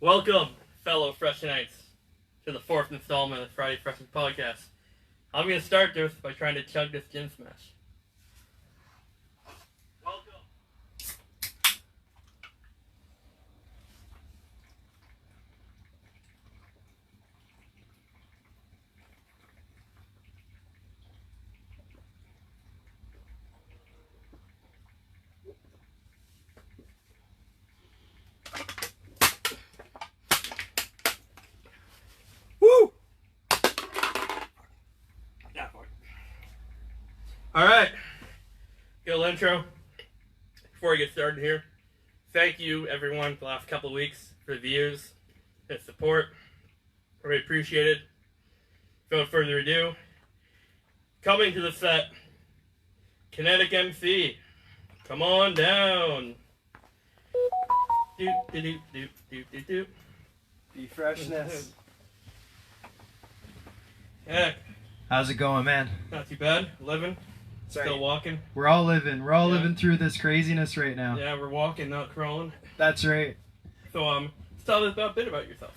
Welcome, fellow Freshnites, to the fourth installment of the Friday Freshness podcast. I'm going to start this by trying to chug this gin smash. Welcome. Woo! Alright, good little intro. Before we get started here, thank you everyone for the last couple of weeks for the views and support. Really appreciate it. Without further ado, coming to the set, Kinetic MC. Come on down. Do. Be Freshness. Yeah, How's it going, man? not too bad. Living. Sorry. Still walking. We're all living. We're all Yeah. living through this craziness right now. Yeah, we're walking, not crawling. That's right. So, tell us a bit about yourself.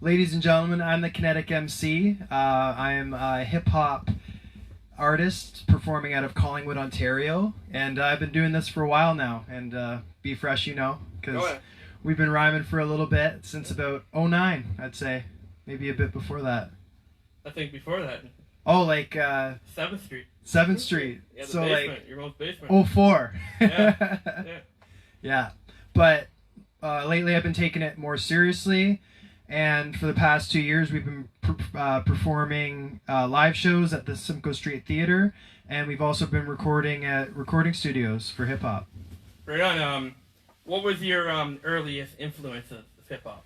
Ladies and gentlemen, I'm the Kinetic MC. I am a hip-hop artist performing out of Collingwood, Ontario. And I've been doing this for a while now. And Be Fresh, because we've been rhyming for a little bit since about 2009, I'd say. Maybe a bit before that. I think before that, Oh, like 7th Street. 7th Street. Yeah, the So basement, your mom's basement. 04. Yeah. Yeah. But lately I've been taking it more seriously, and for the past 2 years we've been performing live shows at the Simcoe Street Theater, and we've also been recording at recording studios for hip hop. Right on. What was your earliest influence of hip hop?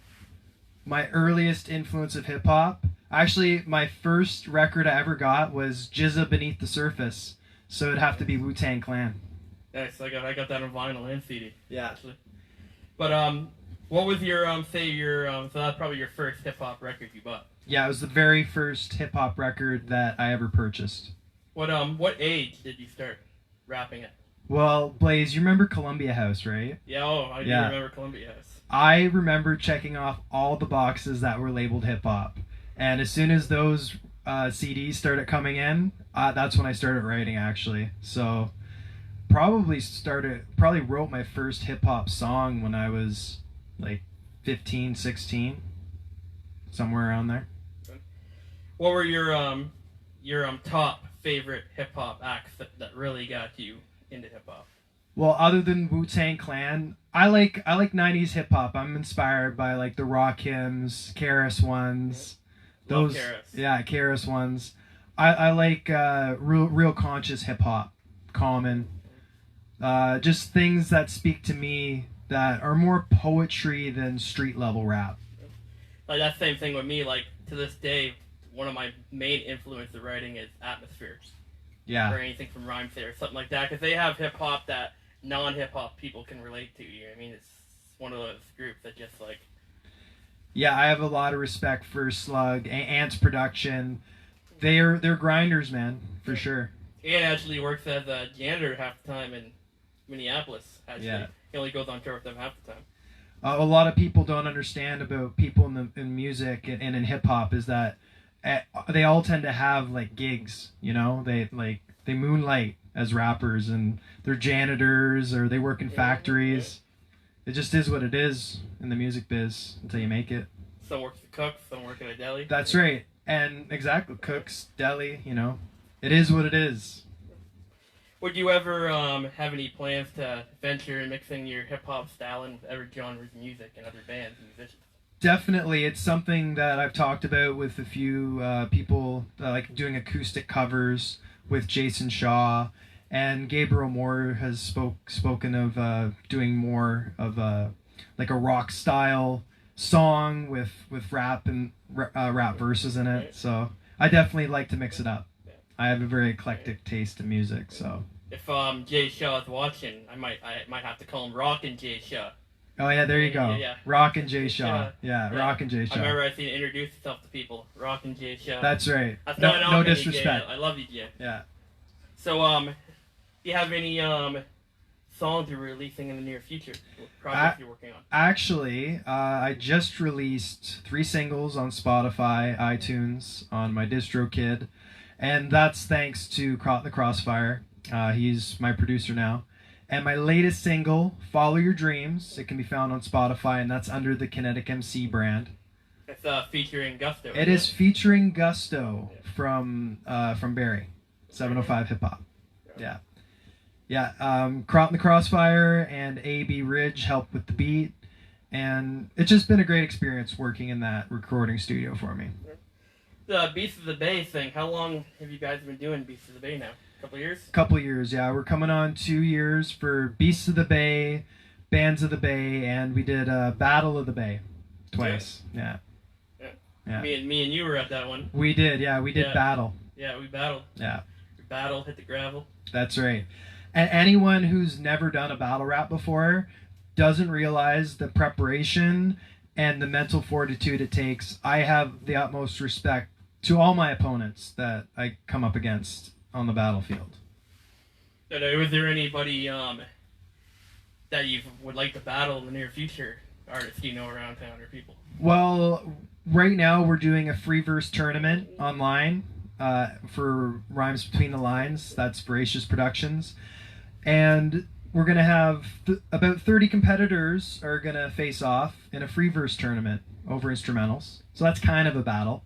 My earliest influence of hip hop, actually, my first record I ever got was Jizza Beneath the Surface, so it'd have to be Wu-Tang Clan. Nice. I got that on vinyl and CD. Yeah. Actually. But what was your so that's probably your first hip hop record you bought. Yeah, it was the very first hip hop record that I ever purchased. What age did you start rapping at? Well, Blaze, you remember Columbia House, right? Yeah, I do remember Columbia House. I remember checking off all the boxes that were labeled hip hop, and as soon as those CDs started coming in, that's when I started writing. Actually, so probably wrote my first hip hop song when I was like 15, 16, somewhere around there. What were your top favorite hip hop acts that really got you into hip hop? Well, other than Wu-Tang Clan, I like 90s hip hop. I'm inspired by like the Rock Hymns, KRS Ones. Love Those, KRS. yeah, KRS Ones. I like real conscious hip hop, Common. Just things that speak to me that are more poetry than street level rap. Like that same thing with me. Like to this day, one of my main influences of writing is atmospheres. Yeah. Or anything from Rhyme Theory or something like that, because they have hip hop that non-hip hop people can relate to. You know what I mean? It's one of those groups that just like. Yeah, I have a lot of respect for Slug, Ants Production. They're grinders, man, for sure. Ian actually works as a janitor half the time in Minneapolis. Actually, Yeah. He only goes on tour with them half the time. A lot of people don't understand about people in music and in hip hop is that they all tend to have like gigs. You know, they moonlight as rappers, and they're janitors or they work in factories. It just is what it is in the music biz until you make it. Some work as a cook, some work at a deli. That's right. And exactly, cooks, deli, it is what it is. Would you ever have any plans to venture in mixing your hip hop style in other genres of music and other bands and musicians? Definitely, it's something that I've talked about with a few people, like doing acoustic covers with Jason Shaw, and Gabriel Moore has spoken of doing more of a rock style song with rap and rap verses in it. So I definitely like to mix it up. I have a very eclectic taste in music, so. If Jay Shaw is watching, I might have to call him Rockin' Jay Shaw. Oh yeah, there you go. Yeah. Rockin' Jay Shaw. Yeah, Rockin' Jay Shaw. I remember I seen him introduce himself to people. Rockin' Jay Shaw. That's right. That's No disrespect. Jay. I love you, Jay. Yeah. So, do you have any songs you're releasing in the near future? What projects you're working on? Actually, I just released 3 singles on Spotify, iTunes, on my DistroKid, and that's thanks to Caught in the Crossfire. He's my producer now. And my latest single, Follow Your Dreams, it can be found on Spotify, and that's under the Kinetic MC brand. It's featuring Gusto. It is featuring Gusto from Barry, 705 Hip Hop. Yeah. Yeah, Caught in the Crossfire and A.B. Ridge helped with the beat, and it's just been a great experience working in that recording studio for me. The Beasts of the Bay thing, how long have you guys been doing Beasts of the Bay now? Couple years? Couple years, yeah. We're coming on 2 years for Beasts of the Bay, Bands of the Bay, and we did Battle of the Bay twice. Yeah. Me and you were at that one. We did, yeah. We did Battle. Yeah, we battled. Yeah. We battled, hit the gravel. That's right. And anyone who's never done a battle rap before doesn't realize the preparation and the mental fortitude it takes. I have the utmost respect to all my opponents that I come up against on the battlefield. Was there anybody that you would like to battle in the near future? Artists you know around town or people? Well, right now we're doing a free verse tournament online for Rhymes Between the Lines. That's Voracious Productions. And we're going to have about 30 competitors are going to face off in a free verse tournament over instrumentals. So that's kind of a battle.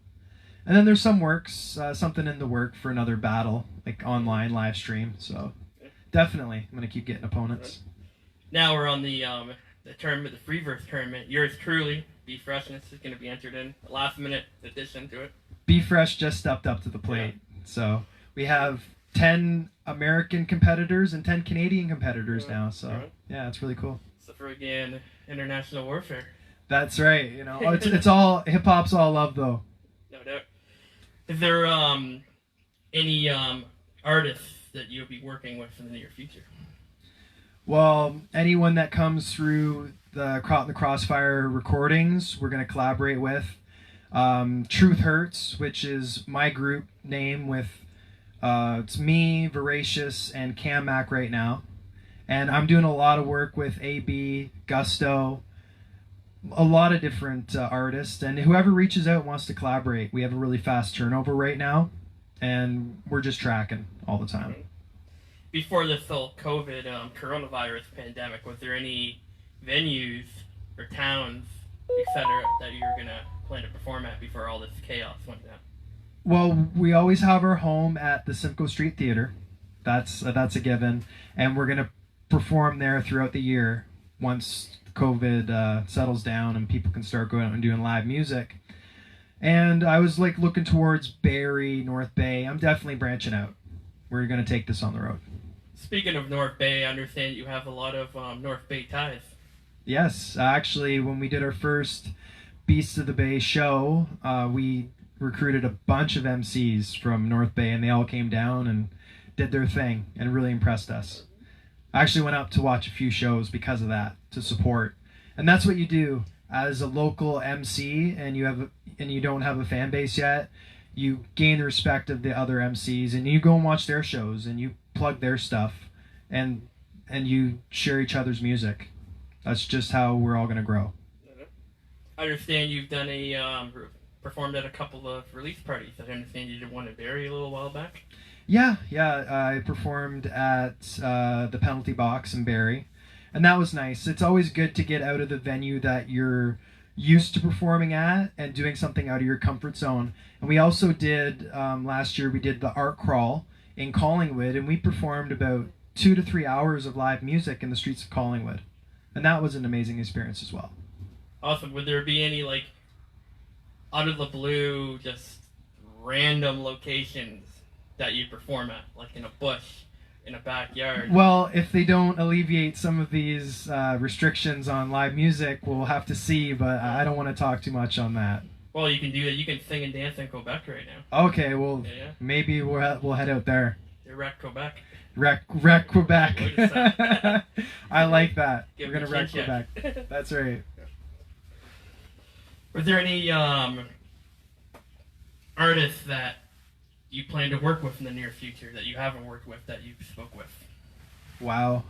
And then there's some works, something in the work for another battle, like online live stream. So definitely, I'm going to keep getting opponents. Now we're on the tournament, the free verse tournament. Yours truly, B Freshness, is going to be entered in. A last minute addition to it. B Fresh just stepped up to the plate. Yeah. So we have 10 American competitors and 10 Canadian competitors now. So yeah, it's really cool. So for again, international warfare. That's right. You know, it's all hip hop's all love though. No doubt. Is there any artists that you'll be working with in the near future? Well, anyone that comes through the Caught in the Crossfire recordings, we're going to collaborate with. Truth Hurts, which is my group name with it's me, Voracious, and Cam Mac right now. And I'm doing a lot of work with AB, Gusto, a lot of different artists. And whoever reaches out wants to collaborate. We have a really fast turnover right now, and we're just tracking all the time. Before this whole COVID coronavirus pandemic, was there any venues or towns, etc., that you were going to plan to perform at before all this chaos went down? Well, we always have our home at the Simcoe Street Theater. That's a given. And we're going to perform there throughout the year once COVID settles down and people can start going out and doing live music. And I was like looking towards Barrie, North Bay. I'm definitely branching out. We're going to take this on the road. Speaking of North Bay, I understand you have a lot of North Bay ties. Yes, actually, when we did our first Beasts of the Bay show, we recruited a bunch of MCs from North Bay, and they all came down and did their thing and really impressed us. I actually went up to watch a few shows because of that, to support. And that's what you do as a local MC, and you don't have a fan base yet. You gain the respect of the other MCs, and you go and watch their shows, and you plug their stuff, and you share each other's music. That's just how we're all going to grow. I understand you've done performed at a couple of release parties. I understand you did one in Barrie a little while back. Yeah, I performed at the Penalty Box in Barrie, and that was nice. It's always good to get out of the venue that you're used to performing at and doing something out of your comfort zone. And we also did, last year, we did the Art Crawl in Collingwood, and we performed about 2 to 3 hours of live music in the streets of Collingwood. And that was an amazing experience as well. Awesome. Would there be any, like, out of the blue, just random locations that you perform at, like in a bush, in a backyard? Well, if they don't alleviate some of these restrictions on live music, we'll have to see, but I don't want to talk too much on that. Well, you can do that. You can sing and dance in Quebec right now. Okay, well, maybe we'll head out there. Wreck Quebec. Wreck Quebec. I like that. We're going to wreck Quebec. That's right. Was there any artists that you plan to work with in the near future that you haven't worked with that you spoke with? Wow.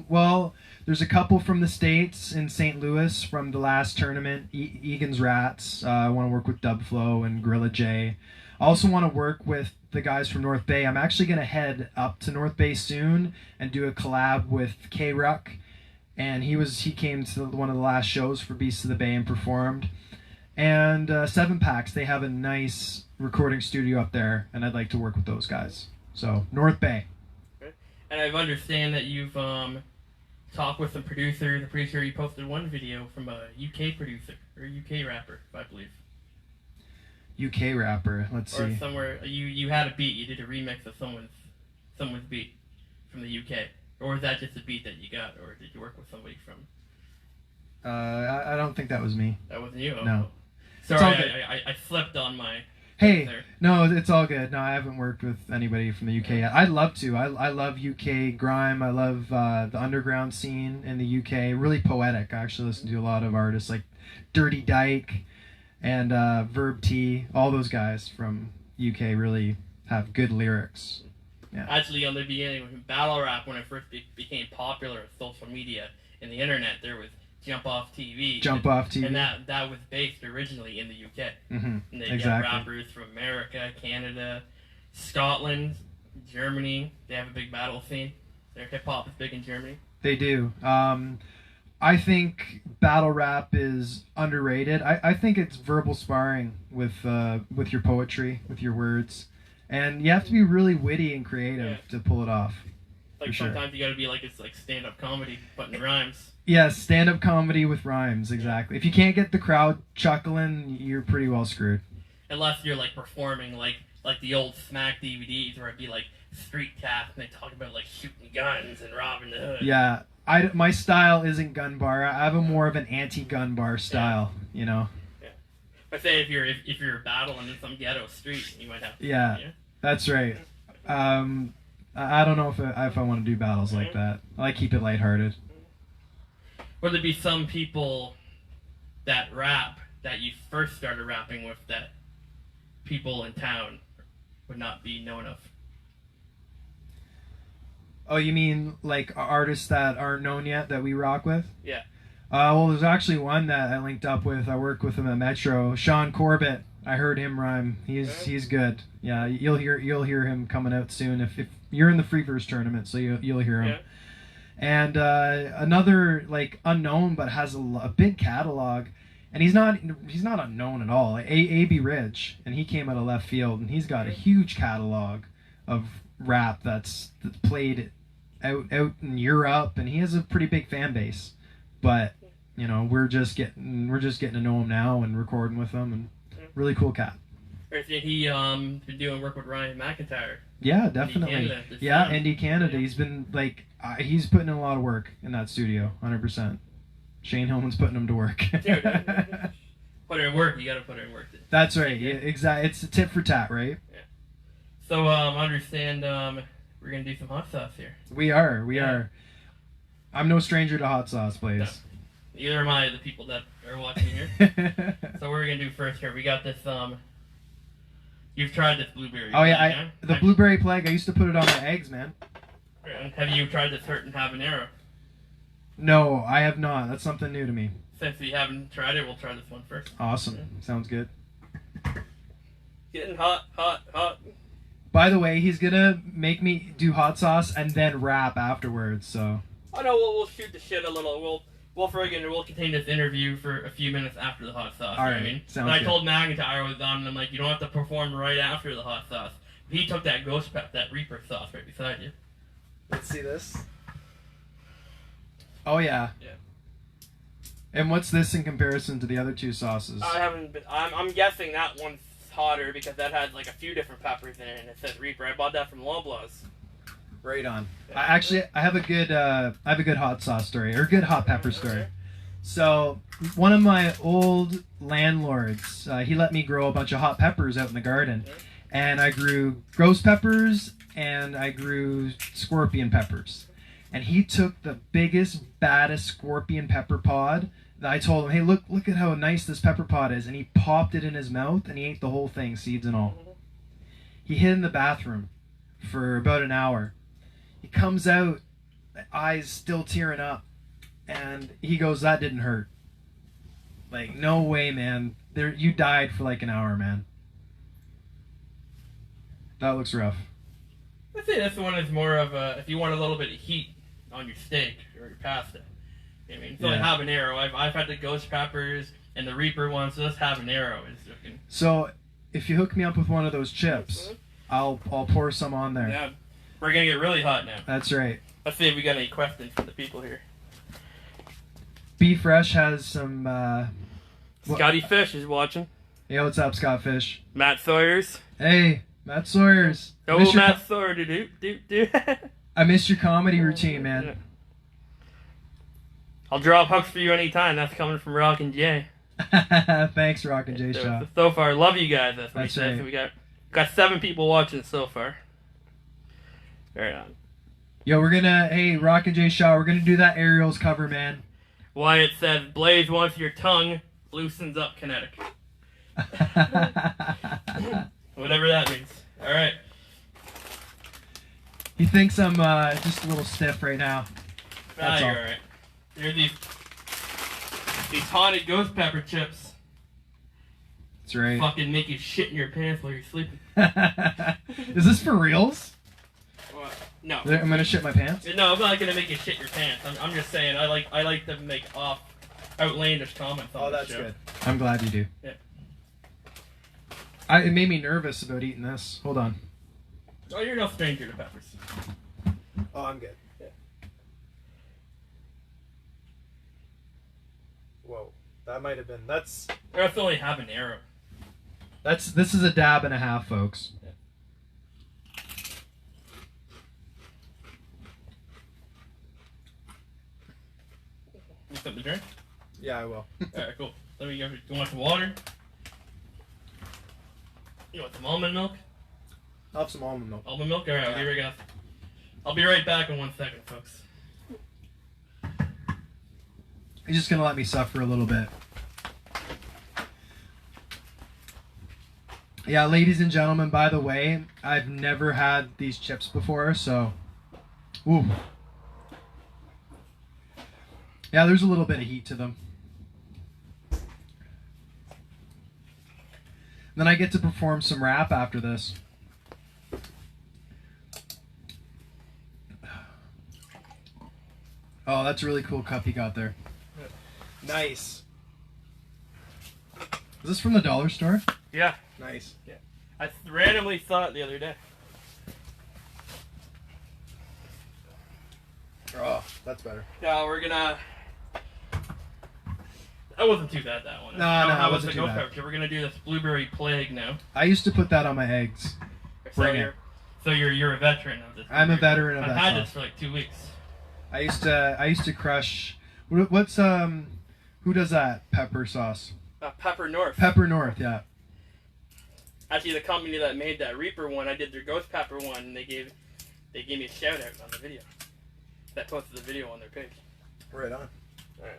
Well, there's a couple from the States in St. Louis from the last tournament. Egan's Rats. I want to work with Dubflow and Gorilla J. I also want to work with the guys from North Bay. I'm actually going to head up to North Bay soon and do a collab with K-Ruck. And he came to one of the last shows for Beasts of the Bay and performed. And 7 Packs, they have a nice recording studio up there, and I'd like to work with those guys. So, North Bay. And I understand that you've talked with some producer. The producer, you posted one video from a UK producer, or UK rapper, I believe. UK rapper, let's see. Or somewhere, you had a beat, you did a remix of someone's beat from the UK. Or was that just a beat that you got, or did you work with somebody from? I don't think that was me. That wasn't you? No. Sorry, I slipped on my... Hey, there. no, it's all good. No, I haven't worked with anybody from the UK yet. I'd love to. I love UK grime. I love the underground scene in the UK. Really poetic. I actually listen to a lot of artists like Dirty Dyke and Verb T. All those guys from UK really have good lyrics. Yeah. Actually, on the beginning, when battle rap, when it first became popular with social media and the internet, there was Jump Off TV. Jump Off TV. And that was based originally in the UK. Mm-hmm. And they exactly. get rappers from America, Canada, Scotland, Germany. They have a big battle scene. Their hip-hop is big in Germany. They do. I think battle rap is underrated. I think it's verbal sparring with your poetry, with your words. And you have to be really witty and creative to pull it off. Like sometimes you gotta be like, it's like stand-up comedy, but in rhymes. Yes, stand-up comedy with rhymes, exactly. If you can't get the crowd chuckling, you're pretty well screwed. Unless you're like performing like the old Smack DVDs where it'd be like street cast and they talk about like shooting guns and robbing the hood. Yeah, my style isn't gun bar. I have a more of an anti-gun bar style, you know. Yeah. But say if you're battling in some ghetto street, you might have to. Yeah. That's right. I don't know if I want to do battles like that. I like keep it lighthearted. Would there be some people that rap that you first started rapping with that people in town would not be known of? Oh, you mean like artists that aren't known yet that we rock with? Yeah. Well, there's actually one that I linked up with. I work with him at Metro. Sean Corbett. I heard him rhyme. He's good. Yeah, you'll hear him coming out soon. If you're in the Freeverse tournament, so you'll hear him. Yeah. And another like unknown but has a big catalog, and he's not unknown at all. A.B. Rich, and he came out of left field, and he's got a huge catalog of rap that's played out in Europe, and he has a pretty big fan base. But you know, we're just getting to know him now and recording with him, and really cool cat. Or did he been doing work with Ryan McIntyre? Yeah, definitely. Indie Canada. He's been like he's putting in a lot of work in that studio, 100%. Shane Hillman's putting him to work. Put her in work. You got to put her in work. That's right. Yeah, exactly. It's a tit for tat, right? Yeah. So understand we're gonna do some hot sauce here. We are. I'm no stranger to hot sauce, please. No. Neither am I, the people that are watching here. So what we're gonna do first here, we got this you've tried this blueberry. Oh yeah, the blueberry plague. I used to put it on my eggs, man. Have you tried this hurt and habanero? No, I have not. That's something new to me. Since we haven't tried it, we'll try this one first. Awesome. Sounds good. Getting hot. By the way, he's gonna make me do hot sauce and then rap afterwards. So. Oh no, we'll shoot the shit a little. We'll contain this interview for a few minutes after the hot sauce. All right, I mean, sounds when I good. told McIntyre I was on, and I'm like, you don't have to perform right after the hot sauce. He took that ghost pep, that Reaper sauce right beside you. Let's see this. Oh yeah. Yeah. And what's this in comparison to the other two sauces? I haven't been. I'm guessing that one's hotter because that had like a few different peppers in it, and it says Reaper. I bought that from Loblaws. Right on. Yeah. I have a good hot sauce story or a good hot pepper story. So one of my old landlords, he let me grow a bunch of hot peppers out in the garden, and I grew ghost peppers and I grew scorpion peppers. And he took the biggest, baddest scorpion pepper pod. I told him, hey, look at how nice this pepper pod is, and he popped it in his mouth and he ate the whole thing, seeds and all. He hid in the bathroom for about an hour. He comes out eyes still tearing up. And he goes, "That didn't hurt." Like, no way, man. You died for like an hour, man. That looks rough. I'd say this one is more of a, if you want a little bit of heat on your steak or your pasta. I mean, it's only habanero. I've had the ghost peppers and the Reaper one, so this habanero is looking. So, if you hook me up with one of those chips, I'll pour some on there. Yeah, we're gonna get really hot now. That's right. Let's see if we got any questions for the people here. Be Fresh has some. Scotty Fish is watching. Hey, what's up, Scott Fish? Matt Sawyers. Hey, Matt Sawyers. Oh, Matt Sawyers. Do. I missed your comedy routine, man. Yeah. I'll drop hooks for you anytime. That's coming from Rock and Jay. Thanks, Rock and Jay Shaw. So far, love you guys. That's what he said. Right. So we got 7 people watching so far. Right on. Yo, hey, Rock and Jay Shaw, we're gonna do that Ariel's cover, man. Wyatt says, Blaze wants your tongue, loosens up Kinetic. Whatever that means. All right. He thinks I'm just a little stiff right now. That's all. You're all right. There's these haunted ghost pepper chips. That's right. Fucking make you shit in your pants while you're sleeping. Is this for reals? What? No. I'm gonna shit my pants? No, I'm not gonna make you shit your pants. I'm just saying I like to make outlandish comments on this show. Good. I'm glad you do. Yeah. It made me nervous about eating this. Hold on. Oh, you're no stranger to peppers. Oh, I'm good. Yeah. Whoa, that might have been. That's only habanero. This is a dab and a half, folks. Yeah. You something to drink? Yeah, I will. Alright, cool. Let me give you. You want some water? You want some almond milk? I'll have some almond milk. Almond milk? Alright, I'll give you a I'll be right back in 1 second, folks. He's just gonna let me suffer a little bit. Yeah, ladies and gentlemen, by the way, I've never had these chips before, so... Ooh. Yeah, there's a little bit of heat to them. Then I get to perform some rap after this. Oh, that's a really cool cup you got there. Nice. Is this from the dollar store? Yeah. Nice. Yeah. I randomly saw it the other day. Oh, that's better. Yeah, we're gonna... That wasn't too bad, that one. No, it wasn't too bad. We're gonna do this blueberry plague now. I used to put that on my eggs. So you're a veteran of this. I'm a veteran of that I've had sauce. this for like 2 weeks. I used to crush. What's who does that pepper sauce? Pepper North. Pepper North, yeah. Actually, the company that made that Reaper one, I did their ghost pepper one, and they gave me a shout out on the video. That posted the video on their page. Right on. All right,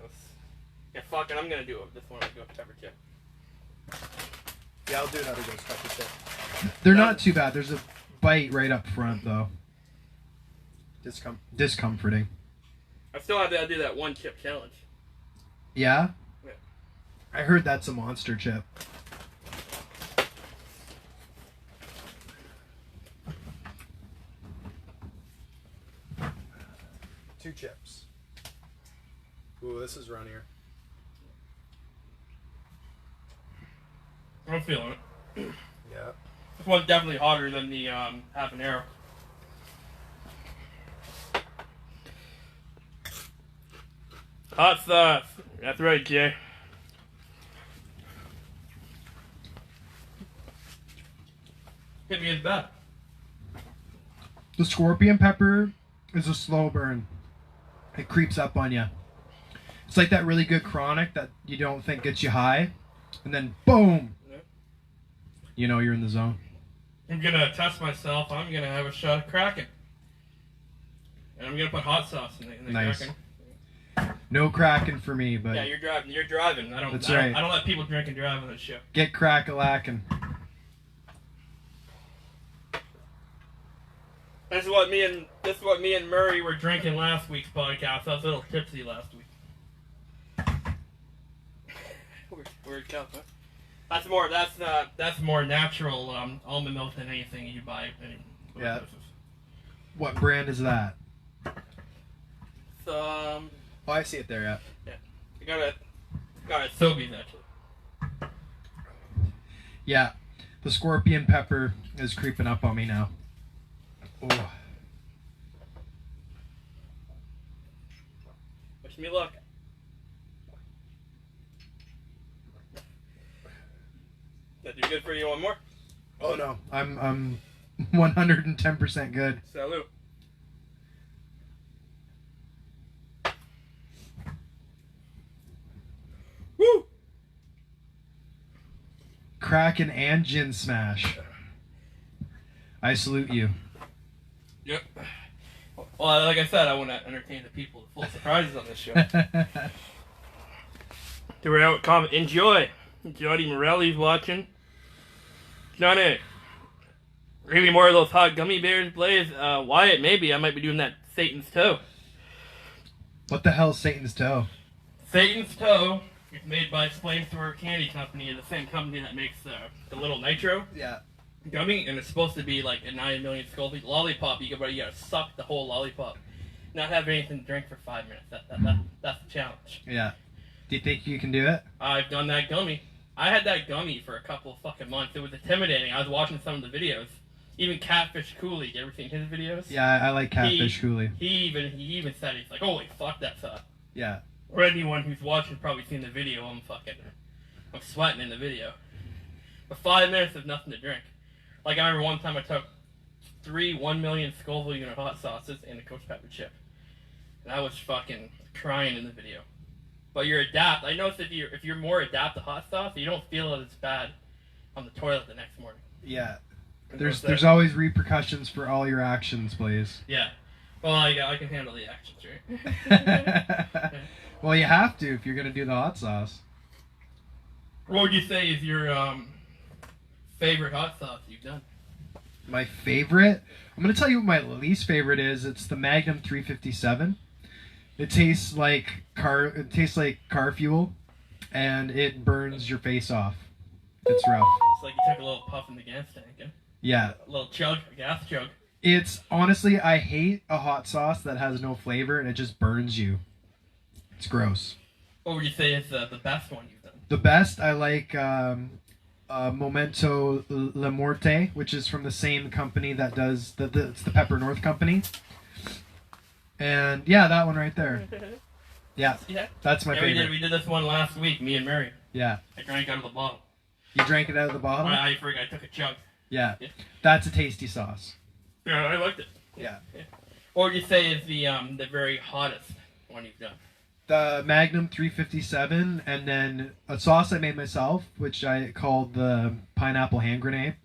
yeah, fuck it, I'm gonna do this one with ghost pepper chip. Yeah, I'll do another ghost pepper chip. They're not too bad. There's a bite right up front though. Discomforting. I still have to do that 1 chip challenge. Yeah? Yeah. I heard that's a monster chip. Two chips. Ooh, this is runnier. I'm feeling it. Yeah. This one's definitely hotter than the habanero. Hot sauce. That's right, Jay. Hit me in the back. The scorpion pepper is a slow burn. It creeps up on you. It's like that really good chronic that you don't think gets you high, and then boom! Yeah. You know you're in the zone. I'm gonna test myself. I'm gonna have a shot of Kraken. And I'm gonna put hot sauce in the Nice. Kraken. No cracking for me, but Yeah, you're driving. That's right. I don't let people drink and drive on this show. get crack-a-lackin'. This what me and Murray were drinking last week's podcast. I was a little tipsy last week. Weird cup, huh? That's more natural almond milk than anything you buy. Yeah. What brand is that? Oh, I see it there. Yeah. Yeah. I got it. Sobeys actually. Yeah. The scorpion pepper is creeping up on me now. Oh. Wish me luck. That do good for you? One more? Oh no, I'm 110% good. Salute. Woo! Kraken and gin smash. I salute you. Yep. Well, like I said, I want to entertain the people with full surprises on this show. So we're out. Comment. Enjoy. Johnny Morelli's watching. Johnny. Maybe more of those hot gummy bears, Blaze. Wyatt, maybe. I might be doing that Satan's Toe. What the hell's Satan's Toe? Satan's Toe is made by Flamethrower Candy Company, the same company that makes the little nitro Yeah. gummy, and it's supposed to be like a 9 million Scoville lollipop. You gotta suck the whole lollipop, not have anything to drink for 5 minutes. That's the challenge. Yeah. Do you think you can do it? I've done that gummy. I had that gummy for a couple of fucking months. It was intimidating. I was watching some of the videos. Even Catfish Cooley, you ever seen his videos? Yeah, I like Catfish Cooley. He even said, he's like, holy fuck, that sucked. Yeah. Or anyone who's watching probably seen the video. I'm sweating in the video. But 5 minutes of nothing to drink. Like, I remember one time I took 3 1 million Scoville unit hot sauces and a Coach Pepper chip. And I was fucking crying in the video. But you're adapt. I noticed if you're more adapt to hot sauce, you don't feel it as bad on the toilet the next morning. Yeah. There's always repercussions for all your actions, Blaze. Yeah. Well, I can handle the actions, right? Well, you have to if you're gonna do the hot sauce. What would you say is your favorite hot sauce you've done? My favorite? I'm gonna tell you what my least favorite is. It's the Magnum 357. It tastes like car fuel, and it burns your face off. It's rough. It's like you took a little puff in the gas tank, eh? Yeah. A little chug, a gas chug. It's honestly, I hate a hot sauce that has no flavor and it just burns you. It's gross. What would you say is the best one you've done? The best, I like Momento La Morte, which is from the same company that does it's the Pepper North company. And yeah, that one right there. Yeah, that's my favorite. We did this one last week, me and Mary. Yeah. I drank out of the bottle. You drank it out of the bottle? I took a chug. Yeah. That's a tasty sauce. Yeah, I liked it. Yeah. What would you say is the very hottest one you've done? The Magnum 357, and then a sauce I made myself, which I called the pineapple hand grenade,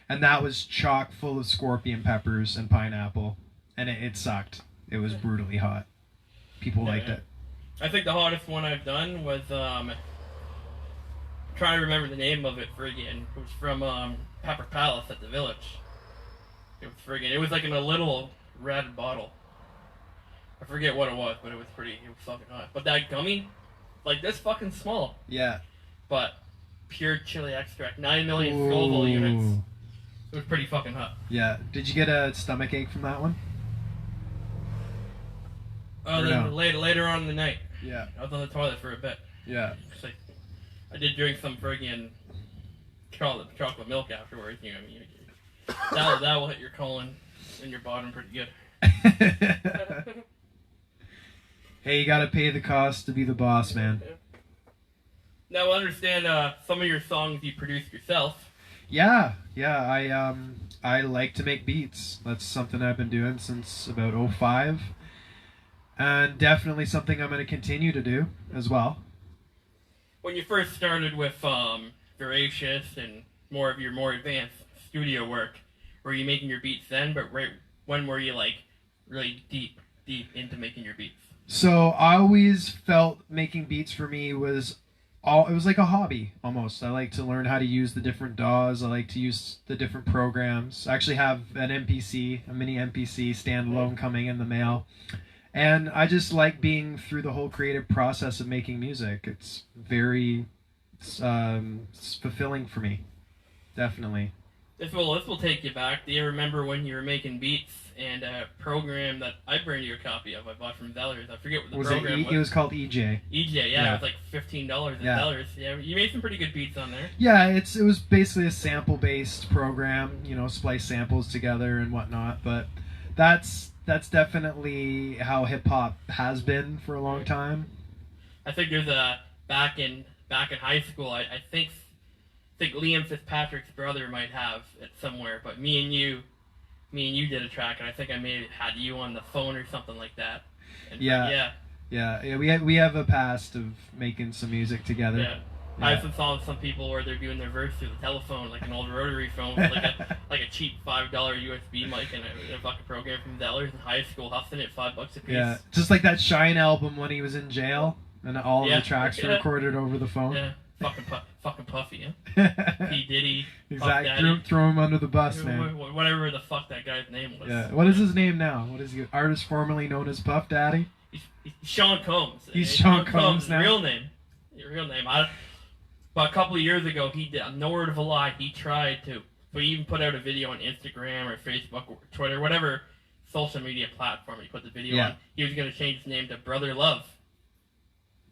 and that was chock full of scorpion peppers and pineapple, and it sucked. It was brutally hot. People liked it. I think the hottest one I've done was I'm trying to remember the name of it friggin'. It was from Pepper Palace at the Village. It was like in a little red bottle. I forget what it was, but it was fucking hot. But that gummy, like this fucking small. Yeah. But pure chili extract, 9 million Scoville units. It was pretty fucking hot. Yeah. Did you get a stomach ache from that one? Later on in the night. Yeah. I was on the toilet for a bit. Yeah. Like, I did drink some friggin' chocolate milk afterwards. You know what I mean? That will hit your colon and your bottom pretty good. Hey, you gotta pay the cost to be the boss, man. Now I understand some of your songs you produced yourself. Yeah. I like to make beats. That's something I've been doing since about 2005. And definitely something I'm going to continue to do as well. When you first started with Voracious and more of your more advanced studio work, were you making your beats then? But when were you like really deep into making your beats? So I always felt making beats for me was it was like a hobby almost. I like to learn how to use the different DAWs. I like to use the different programs. I actually have an MPC, a mini MPC standalone coming in the mail. And I just like being through the whole creative process of making music. It's very it's fulfilling for me. Definitely. This will take you back. Do you remember when you were making beats and a program that I burned you a copy of? I bought from Zellers. I forget what the program was. It was called EJ. EJ, yeah. It was like $15 at Zellers. Yeah, you made some pretty good beats on there. Yeah, it was basically a sample-based program. You know, splice samples together and whatnot. But that's definitely how hip hop has been for a long time. I think there's a back in high school. I think Liam Fitzpatrick's brother might have it somewhere, but me and you did a track, and I think I had you on the phone or something like that. And yeah. We have a past of making some music together. Yeah. I have some people where they're doing their verse through the telephone, like an old rotary phone, with like a cheap $5 USB mic and a fucking program from Zellers in high school, hustling it $5 a piece. Yeah, just like that Shine album when he was in jail, and all of the tracks were recorded over the phone. Yeah. Fucking Puffy, yeah. P. Diddy. Exactly. Throw him under the bus, man. Whatever the fuck that guy's name was. Yeah. What is his name now? What is he? Artist formerly known as Puff Daddy? He's Sean Combs. He's Sean Combs now. Real name. But a couple of years ago, he did, no word of a lie, he tried to. So he even put out a video on Instagram or Facebook or Twitter, whatever social media platform he put the video on. He was going to change his name to Brother Love.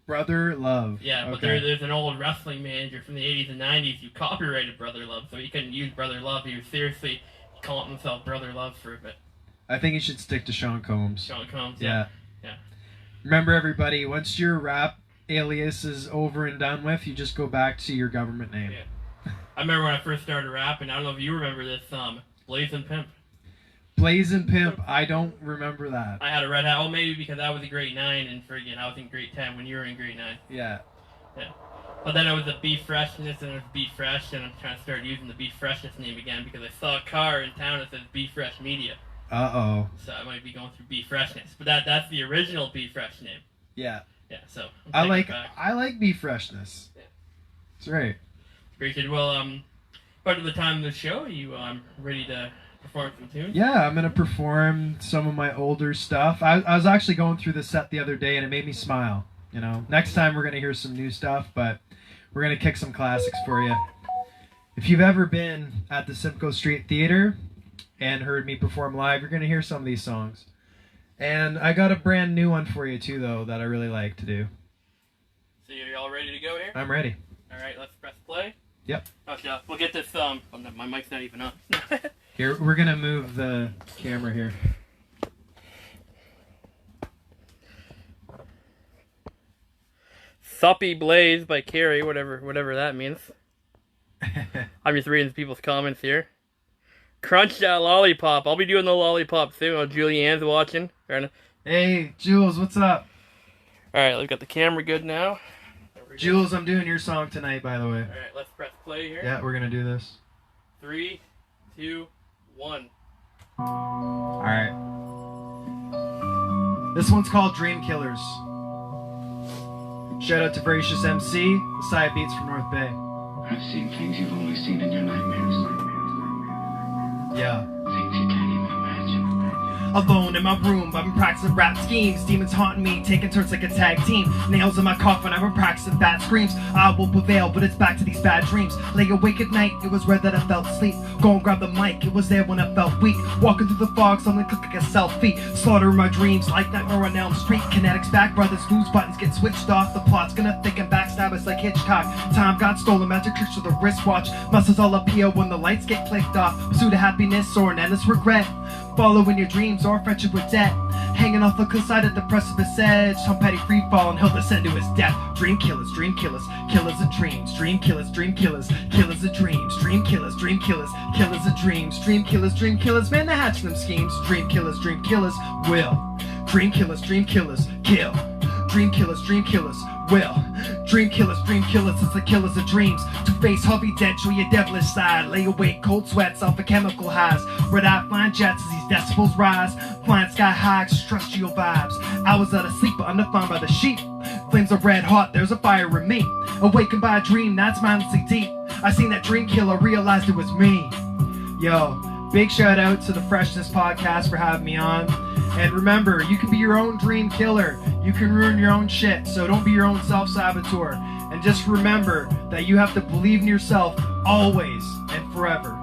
Brother Love. Yeah, but there's an old wrestling manager from the 80s and 90s who copyrighted Brother Love, so he couldn't use Brother Love. He was seriously calling himself Brother Love for a bit. I think he should stick to Sean Combs. Sean Combs, yeah. Remember, everybody, once your rap alias is over and done with, you just go back to your government name. Yeah. I remember when I first started rapping, I don't know if you remember this, Blazin' Pimp. Blazin' Pimp, I don't remember that. I had a red hat. Well, maybe because I was in grade 9 and friggin' I was in grade 10 when you were in grade 9. Yeah. Yeah. But then I was a Be Freshness and it was Be Fresh, and I'm trying to start using the Be Freshness name again because I saw a car in town that says Be Fresh Media. Uh-oh. So I might be going through Be Freshness. But that's the original Be Fresh name. Yeah. Yeah, so I like Be Freshness. Yeah. That's right. Appreciate it. Well, part of the time of the show, you ready to perform some tunes? Yeah, I'm gonna perform some of my older stuff. I was actually going through the set the other day and it made me smile. You know, next time we're gonna hear some new stuff, but we're gonna kick some classics for you. If you've ever been at the Simcoe Street Theater and heard me perform live, you're gonna hear some of these songs. And I got a brand new one for you too, though, that I really like to do. So you're all ready to go here? I'm ready. All right, let's press play. Yep. Okay, we'll get this. Oh, no, my mic's not even on. Here, we're gonna move the camera here. Suppy Blaze by Carrie, whatever that means. I'm just reading people's comments here. Crunch that lollipop. I'll be doing the lollipop soon. Oh, Julianne's watching. Hey, Jules, what's up? Alright, we've got the camera good now. Jules, I'm doing your song tonight, by the way. Alright, let's press play here. Yeah, we're gonna do this. 3, 2, 1. Alright. This one's called Dream Killers. Shout out to Freshness MC, the side beats from North Bay. I've seen things you've only seen in your nightmares. Yeah. Things you can't even imagine. Alone in my room, I've been practicing rap schemes. Demons haunting me, taking turns like a tag team. Nails in my coffin, I've been practicing bad screams. I will prevail, but it's back to these bad dreams. Lay awake at night, it was rare that I felt sleep. Go and grab the mic, it was there when I felt weak. Walking through the fog, something click like a selfie. Slaughter in my dreams, like Nightmare on Elm Street. Kinetic's back, brothers, snooze buttons get switched off. The plot's gonna thicken, backstab us like Hitchcock. Time got stolen, magic tricks with a wristwatch. Muscles all appear when the lights get clicked off. Pursuit of happiness or an endless regret. Following your dreams or friendship with debt. Hanging off the cliffside at the precipice edge. Tom Petty free fall and he'll descend to his death. Dream killers, killers of dreams. Dream killers, killers of dreams. Dream killers, killers of dreams. Dream killers, man, they're hatching them schemes. Dream killers, will. Dream killers, kill. Dream killers, will. Dream killers, it's the killers of dreams. Two-face Harvey Dent, show your devilish side. Lay awake, cold sweats off the chemical highs. Red-eye flying jets as these decibels rise. Flying sky high, extraterrestrial vibes. Hours out of sleep, but undefined by the sheep. Flames are red hot, there's a fire in me. Awakened by a dream that's mindlessly deep. I seen that dream killer, realized it was me. Yo, big shout out to the Freshness podcast for having me on. And remember, you can be your own dream killer. You can ruin your own shit, so don't be your own self-saboteur. And just remember that you have to believe in yourself always and forever.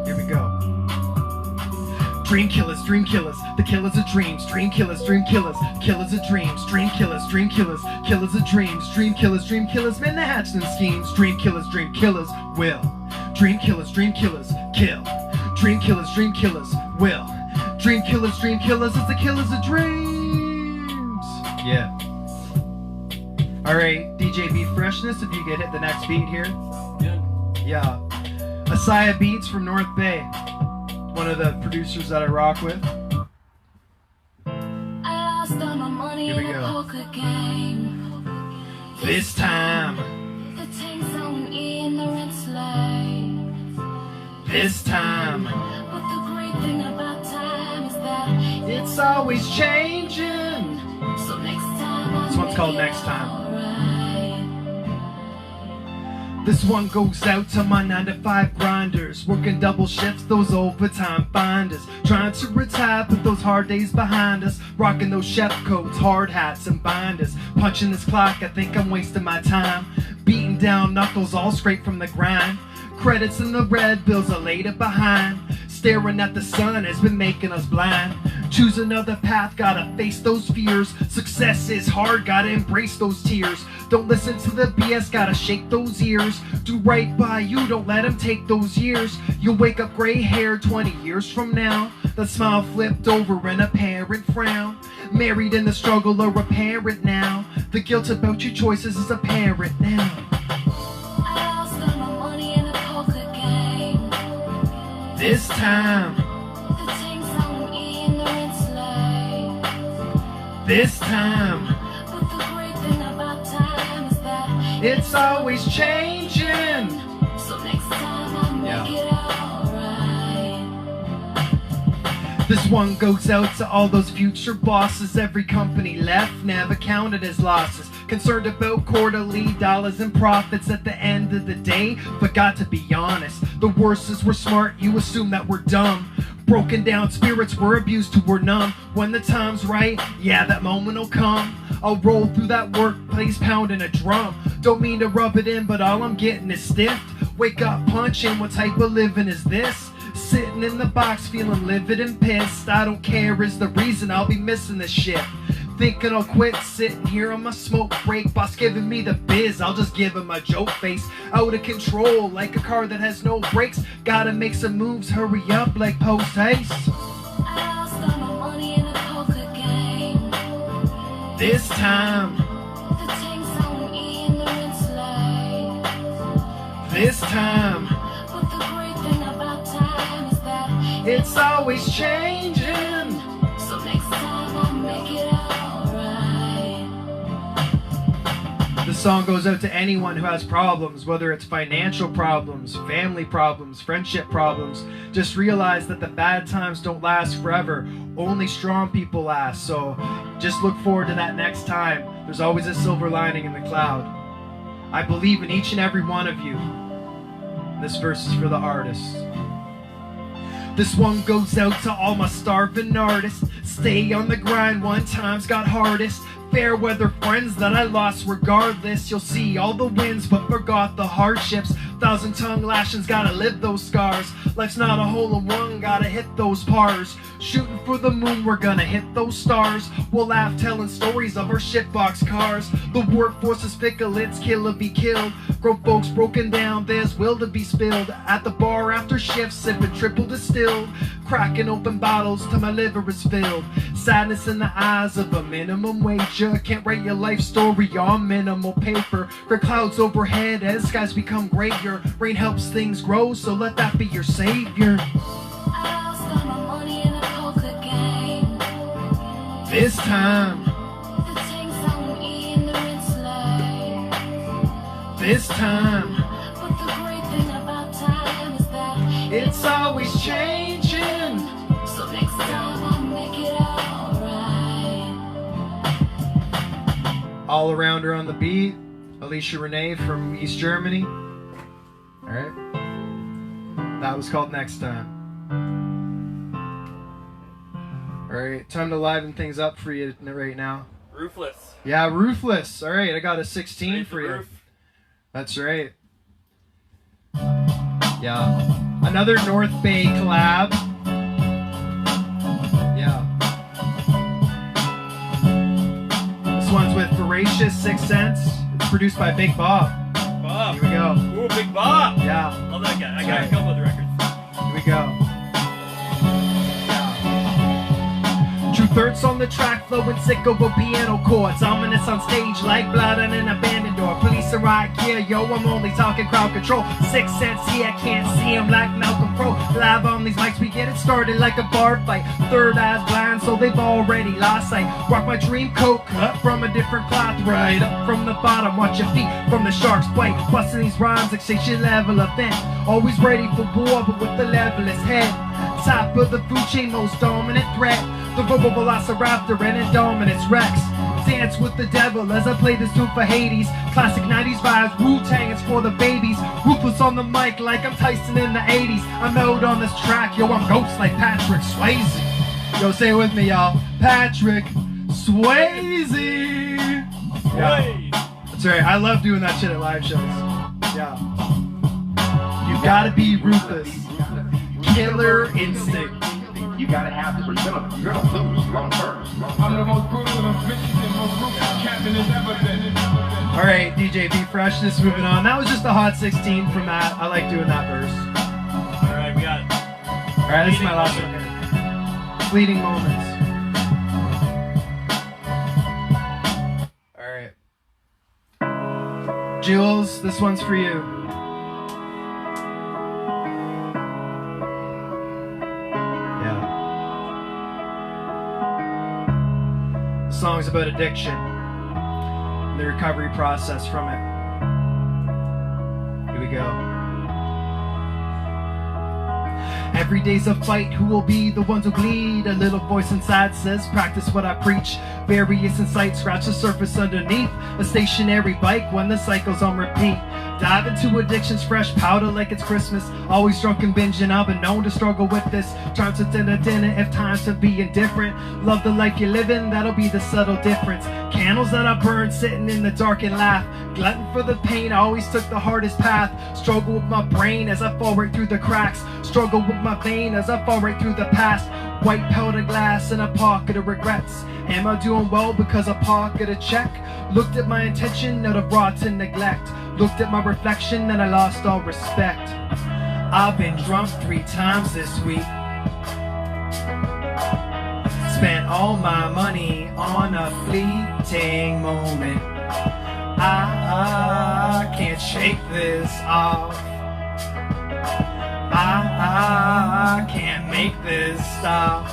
Here we go. Dream killers, the killers of dreams. Dream killers, killers of dreams. Dream killers, killers of dreams. Dream killers, men that hatch them schemes. Dream killers, will. Dream killers, kill. Dream killers, will. Dream killers is the killers of dreams. Yeah. Alright, DJ Beat Freshness, if you could hit the next beat here. Good. Yeah. Asaya Beats from North Bay. One of the producers that I rock with. I lost all my money Here we in go. a poker game. This time. The tank's on E and the rent's late. This time. But the great thing about time is that It's always changing. so next time I'll This one's make called it Next Time. alright. This one goes out to my 9-to-5 grinders, working double shifts, those overtime finders, trying to retire, put those hard days behind us, rocking those chef coats, hard hats and binders, punching this clock, I think I'm wasting my time, beating down knuckles all straight from the grind, credits in the red, bills are later behind, staring at the sun has been making us blind, choose another path, gotta face those fears, success is hard, gotta embrace those tears, don't listen to the BS, gotta shake those ears, do right by you, don't let them take those years, you'll wake up gray haired 20 years from now, the smile flipped over in a parent frown, married in the struggle or a parent now, the guilt about your choices is apparent now. I lost all my money in a poker game. This time, The tank's on E and the rent's late. this time, But the great thing about time is that it's always changing. so next time I'll make it alright. This one goes out to all those future bosses. Every company left never counted as losses. Concerned about quarterly dollars and profits at the end of the day. Forgot to be honest. The worst is we're smart, you assume that we're dumb. Broken down spirits were abused to we're numb. When the time's right, yeah, that moment will come. I'll roll through that workplace pounding a drum. Don't mean to rub it in, but all I'm getting is stiffed. Wake up punching, what type of living is this? Sitting in the box feeling livid and pissed. I don't care is the reason I'll be missing this shit. Thinking I'll quit sitting here on my smoke break. Boss giving me the biz, I'll just give him a joke face. Out of control like a car that has no brakes. Gotta make some moves, hurry up like post haste. I lost all my money in a poker game. This time, The tank's on E and the rent's late. this time, But the great thing about time is that it's always changing. so next time I'll make it alright. This song goes out to anyone who has problems, whether it's financial problems, family problems, friendship problems. Just realize that the bad times don't last forever. Only strong people last. So just look forward to that next time. There's always a silver lining in the cloud. I believe in each and every one of you. This verse is for the artists. This one goes out to all my starving artists. Stay on the grind, one times got hardest. Fair weather friends that I lost regardless. You'll see all the wins but forgot the hardships. 1,000-tongue lashings, gotta live those scars. Life's not a hole in one, gotta hit those pars. Shooting for the moon, we're gonna hit those stars. We'll laugh telling stories of our shitbox cars. The workforce is fickle, it's kill or be killed. Grow folks broken down, there's will to be spilled. At the bar after shifts, sipping triple distilled. Cracking open bottles till my liver is filled. Sadness in the eyes of a minimum wager. Can't write your life story on minimal paper. Gray clouds overhead as skies become grayer. Rain helps things grow, so let that be your savior. I lost all my money in a poker game. This time, The tank's on E and the rent's late. this time, But the great thing about time is that it's always changing. so next time I'll make it alright. All around her on the beat. Alicia Renee from East Germany. Alright. That was called Next Time. Alright, time to liven things up for you right now. Roofless. Yeah, Ruthless. Alright, I got a 16 Raise for the you. roof. That's right. Yeah. Another North Bay collab. Yeah. This one's with Voracious 6 Cents. It's produced by Big Bob. Bob. Here we go. Ooh, Big Bob. Yeah. Love that guy. I got Right. a couple of the records. Here we go. True thirds on the track, flowing sick over piano chords. Ominous on stage like blood on an abandoned door. Police are right here, yo, I'm only talking crowd control. 6 Cents here, can't see him like Malcolm Crowe. Live on these mics, we get it started like a bar fight. Third eye's blind, so they've already lost sight. Rock my dream coat, cut from a different cloth. Right up from the bottom, watch your feet from the shark's bite. Busting these rhymes, extinction level event. Always ready for war, but with the levelest head. Top of the food chain, most dominant threat. The verbal velociraptor and Indominus Rex. Dance with the devil as I play this tune for Hades. Classic 90s vibes, Wu-Tang, it's for the babies. Ruthless on the mic like I'm Tyson in the 80s. I'm out on this track, yo, I'm ghost like Patrick Swayze. Yo, say it with me, y'all. Patrick Swayze. Yeah. Hey. That's right, I love doing that shit at live shows. Yeah. You gotta be ruthless. Killer instinct. You gotta have this, or you're gonna lose long term. I'm the most brutal and vicious and most ruthless captain there's ever been. Alright, DJ B Freshness moving on. That was just a hot 16 from that. I like doing that verse. Alright, we got Alright, this is my last one here. Fleeting moments. Alright. Jules, this one's for you. The song's about addiction and the recovery process from it. Here we go. Every day's a fight, who will be the ones who bleed? A little voice inside says, practice what I preach. Various insights scratch the surface underneath. A stationary bike when the cycle's on repeat. Dive into addictions, fresh powder like it's Christmas. Always drunk and binging, I've been known to struggle with this. Time to dinner, if time's to be indifferent. Love the life you're living, that'll be the subtle difference. Candles that I burn, sitting in the dark and laugh. Glutton for the pain, I always took the hardest path. Struggle with my brain as I fall right through the cracks. Struggle with my vein as I fall right through the past. White powder glass and a pocket of regrets. Am I doing well because I pocket a check? Looked at my intention out of rotten neglect. Looked at my reflection and I lost all respect. I've been drunk 3 times this week. Spent all my money on a fleeting moment. I can't shake this off. I can't make this stop.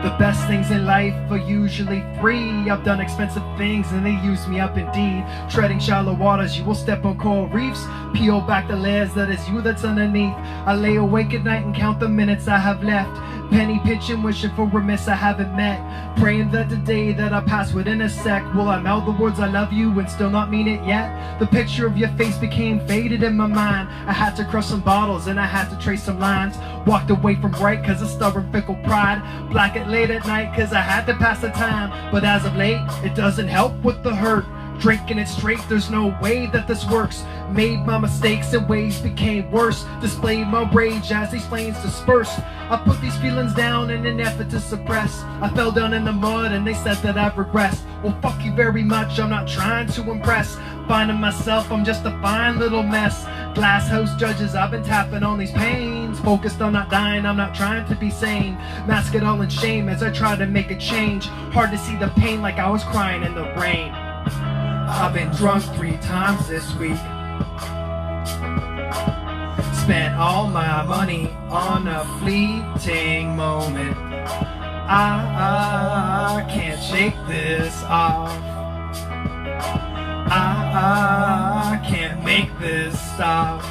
The best things in life are usually free. I've done expensive things and they use me up indeed. Treading shallow waters, you will step on coral reefs. Peel back the layers, that is you that's underneath. I lay awake at night and count the minutes I have left. Penny pinching, wishing for remiss I haven't met. Praying that the day that I pass within a sec, will I mouth the words I love you and still not mean it yet? The picture of your face became faded in my mind. I had to crush some bottles and I had to trace some lines. Walked away from right cause of stubborn fickle pride. Black it late at night cause I had to pass the time. But as of late, it doesn't help with the hurt. Drinking it straight, there's no way that this works. Made my mistakes and ways became worse. Displayed my rage as these flames dispersed. I put these feelings down in an effort to suppress. I fell down in the mud and they said that I've regressed. Well, fuck you very much, I'm not trying to impress. Finding myself, I'm just a fine little mess. Glass house judges, I've been tapping on these pains. Focused on not dying, I'm not trying to be sane. Mask it all in shame as I try to make a change. Hard to see the pain like I was crying in the rain. I've been drunk 3 times this week. Spent all my money on a fleeting moment. I can't shake this off. I can't make this stop.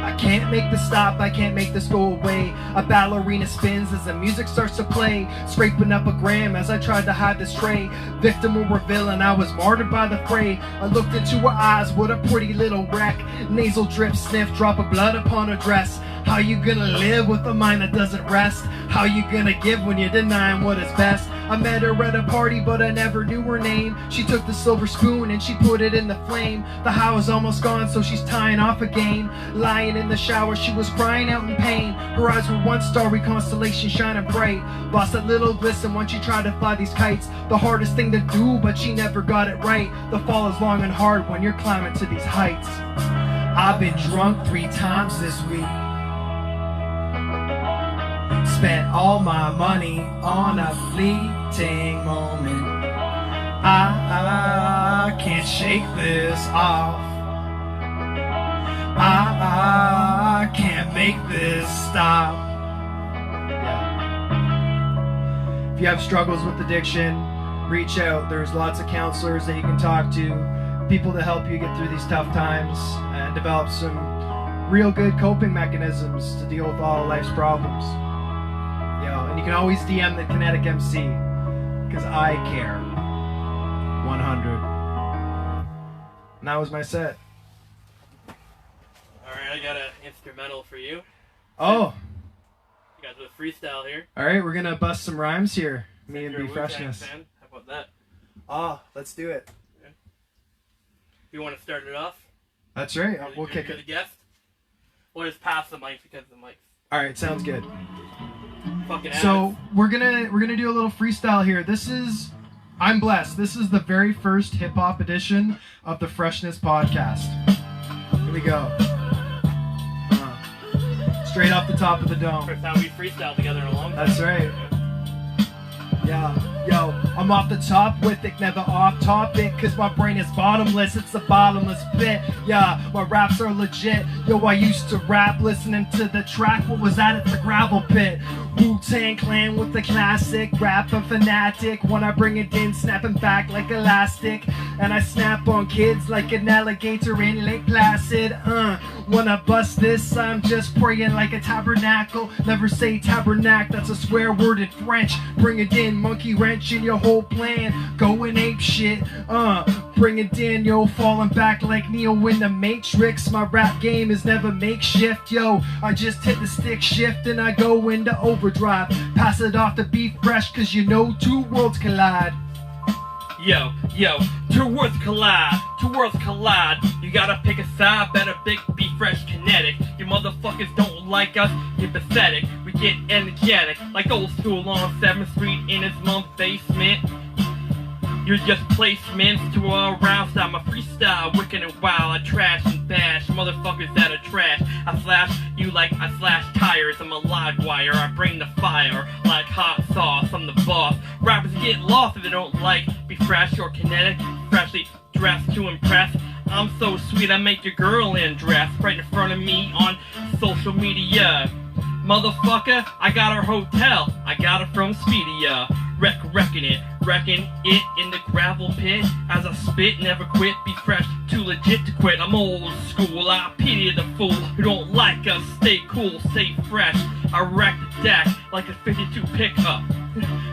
I can't can't make this stop, I can't make this go away. A ballerina spins as the music starts to play, scraping up a gram as I tried to hide this tray. Victim or villain, I was martyred by the fray. I looked into her eyes, what a pretty little wreck. Nasal drip, sniff, drop of blood upon her dress. How you gonna live with a mind that doesn't rest? How you gonna give when you're denying what is best? I met her at a party, but I never knew her name. She took the silver spoon and she put it in the flame. The high was almost gone, so she's tying off again. Lying in the shower, she was crying out in pain. Her eyes were one starry constellation shining bright. Lost that little glisten once she tried to fly these kites. The hardest thing to do, but she never got it right. The fall is long and hard when you're climbing to these heights. I've been drunk 3 times this week. Spent all my money on a fleeting moment. I can't shake this off. I can't make this stop. Yeah. If you have struggles with addiction, reach out. There's lots of counselors that you can talk to, people to help you get through these tough times and develop some real good coping mechanisms to deal with all of life's problems. And you can always DM the Kinetic MC, because I care. 100. And that was my set. Alright, I got an instrumental for you. Oh! You got the freestyle here. Alright, we're gonna bust some rhymes here. Me and You're a B Wu-Tang Freshness. fan. How about that? Ah, let's do it. You want to start it off? That's right, we'll You're kick the it. guest? We'll just pass the mic because the mic's Alright, sounds good. fucking So ass. we're gonna do a little freestyle here. I'm blessed. This is the very first hip hop edition of the Freshness podcast. Here we go. Straight off the top of the dome. First time we freestyled together in a long time. That's right. Yeah, yo, I'm off the top with it, never off topic, cause my brain is bottomless, it's a bottomless pit. Yeah, my raps are legit. Yo, I used to rap listening to the track, what was that? It's a gravel pit. Wu-Tang Clan with the classic, rapper fanatic. When I bring it in, snapping back like elastic. And I snap on kids like an alligator in Lake Placid. When I bust this, I'm just praying like a tabernacle. Never say tabernacle, that's a swear word in French. Bring it in, monkey wrench in your whole plan. Going ape shit, bring it in, yo. Falling back like Neo in the Matrix. My rap game is never makeshift, yo. I just hit the stick shift and I go into overdrive. Pass it off to Be Fresh, cause you know 2 worlds collide. Yo, 2 worlds collide, 2 worlds collide. You gotta pick a side, better Be Fresh Kinetic. You motherfuckers don't like us, you're pathetic. We get energetic, like old school on 7th Street in his mom's basement. You're just placements to all around style. My freestyle, wicked and wild. I trash and bash motherfuckers that are trash. I slash you like I slash tires. I'm a live wire. I bring the fire like hot sauce. I'm the boss. Rappers get lost if they don't like Be Fresh or Kinetic. Freshly dressed to impress. I'm so sweet I make your girl undress right in front of me on social media. Motherfucker, I got her hotel. I got her from Speedia. Wrecking it in the gravel pit. As I spit, never quit, Be Fresh, too legit to quit. I'm old school, I pity the fool who don't like us. Stay cool, stay fresh. I wreck the deck like a 52 pickup.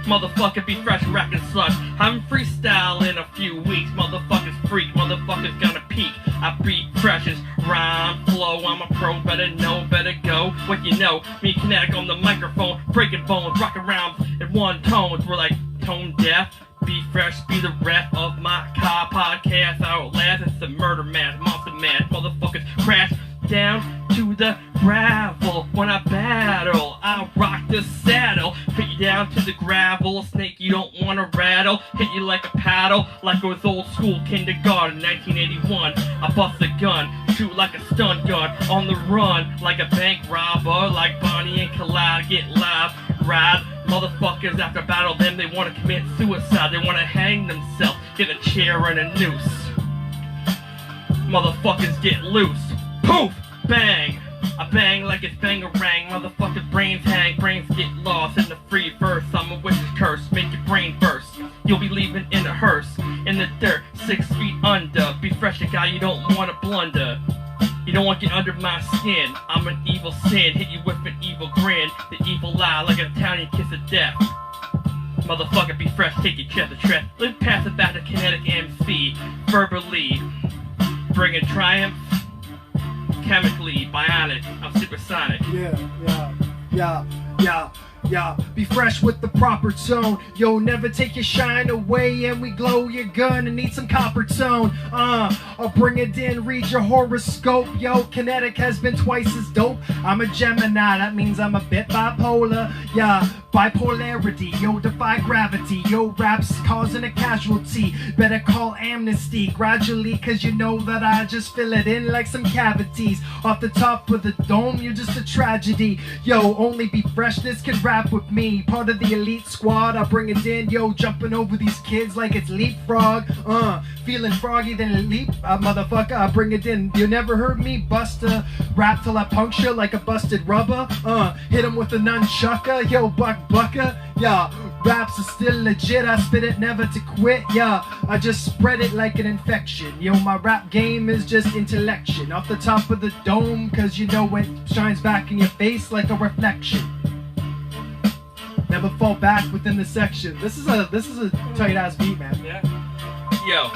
Motherfucker, Be Fresh, racking slush. I'm freestyle in a few weeks. Motherfuckers freak, motherfuckers gonna peak. I Be Fresh's rhyme flow. I'm a pro, better know, better go. What you know, me Kinetic on the microphone, breaking bones, rocking around in one tone. We're like tone deaf. Be Fresh, be the ref of my car podcast. Outlast, it's the murder mass, monster mass. Motherfuckers crash down to the gravel. When I battle, I rock the saddle. Fit you down to the gravel, snake you don't wanna rattle. Hit you like a paddle, like it was old school kindergarten, 1981. I bust a gun, shoot like a stun gun. On the run, like a bank robber. Like Bonnie and Clyde, get live, ride. Motherfuckers after battle them, they wanna commit suicide. They wanna hang themselves, get a chair and a noose. Motherfuckers get loose. Poof! Bang! I bang like it's bangarang. Motherfuckers' brains hang, brains get lost in the free verse. I'm a witch's curse, make your brain burst. You'll be leaving in a hearse, in the dirt, 6 feet under. Be Fresh, a guy you don't wanna blunder. You don't want to get under my skin. I'm an sin, hit you with an evil grin, the evil lie like an Italian kiss of death. Motherfucker, be fresh, take your chest to chest. Let's pass it back to Kinetic MC, verbally, bringing triumph, chemically, bionic, I'm supersonic. Yeah, be fresh with the proper tone. Yo, never take your shine away, and we glow your gun and need some copper tone. I'll bring it in, read your horoscope. Yo, Kinetic has been twice as dope. I'm a Gemini, that means I'm a bit bipolar. Yeah, bipolarity, yo, defy gravity. Yo, raps causing a casualty. Better call amnesty gradually, cause you know that I just fill it in like some cavities. Off the top of the dome, you're just a tragedy. Yo, only Be Freshness can rap with me. Part of the elite squad, I bring it in. Yo, jumping over these kids like it's leapfrog. Feeling froggy then leap, motherfucker, I bring it in. You never heard me bust a rap till I puncture like a busted rubber. Hit him with a nunchucker. Yo, bucka. Yeah, raps are still legit. I spit it never to quit. Yeah, I just spread it like an infection. Yo, my rap game is just intellection. Off the top of the dome, cause you know it shines back in your face like a reflection. Never fall back within the section. This is a tight ass beat, man. Yeah. Yo,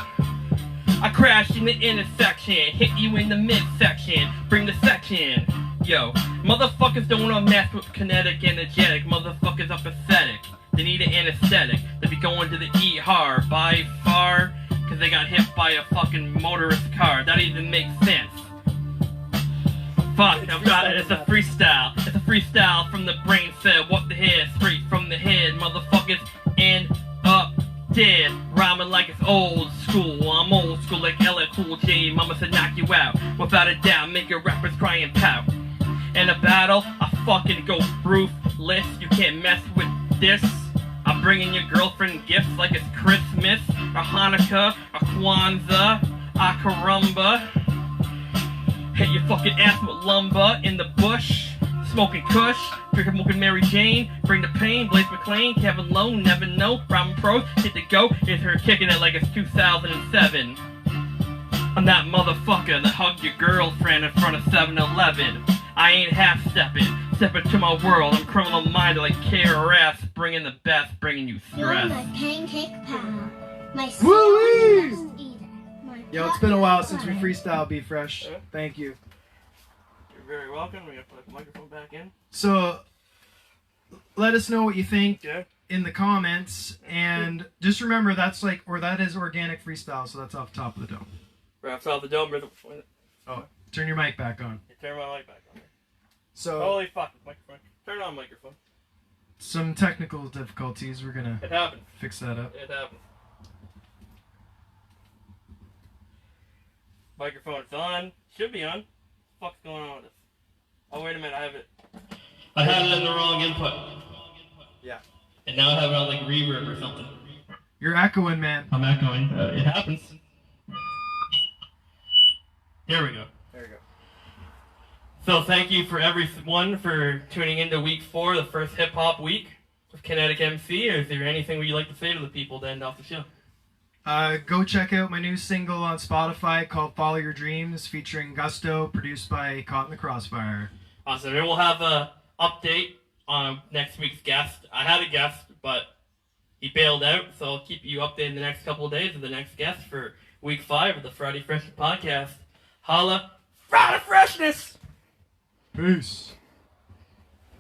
I crashed in the intersection, hit you in the midsection, bring the section. Yo, motherfuckers don't wanna mess with Kinetic energetic. Motherfuckers are pathetic. They need an anesthetic. They be going to the ER by far, cause they got hit by a fucking motorist car. That even makes sense. Fuck, I've got it. It's a freestyle. It's a freestyle from the brain cell. What the head? Straight from the head. Motherfuckers end up dead. Rhyming like it's old school. I'm old school like LL Cool J. Mama said knock you out. Without a doubt, make your rappers cry and pout. In a battle, I fucking go ruthless. You can't mess with this. I'm bringing your girlfriend gifts like it's Christmas, or Hanukkah, or Kwanzaa, or Karumba. Hit your fucking ass with lumber in the bush. Smoking Kush, drinking Mary Jane. Bring the pain, Blaze McLean, Kevin Lowe, never know. Rhyming pros, hit the go. It's her kicking it like it's 2007. I'm that motherfucker that hugged your girlfriend in front of 7-Eleven. I ain't half-stepping, stepping to my world. I'm criminal-minded like KRS, bringing the best, bringing you stress. You're my pancake pal, my Woo-wee! best eater. My Yo, it's been a while since we freestyle Be Fresh. Yeah. Thank you. You're very welcome. We gotta put the microphone back in. So, let us know what you think Yeah. in the comments, and just remember that is organic freestyle, so that's off the top of the dome. Wraps off the dome. Oh, turn your mic back on. Turn my mic back on. So, Holy fuck, microphone. Turn on microphone. some technical difficulties. We're gonna It happened. fix that up. It happened. Microphone's on. Should be on. What's going on with this? Oh, wait a minute. I have it. I had it in the wrong input. Yeah. And now I have it on like reverb or something. You're echoing, man. I'm echoing. It happens. Here we go. There you go. So thank you for everyone for tuning into week 4, the first hip hop week of Kinetic MC. Or is there anything you'd like to say to the people to end off the show? Go check out my new single on Spotify called Follow Your Dreams, featuring Gusto, produced by Caught in the Crossfire. Awesome. And we'll have a update on next week's guest. I had a guest, but he bailed out, so I'll keep you updated in the next couple of days of the next guest for week 5 of the Friday Freshness podcast. Holla, Friday Freshness! Peace.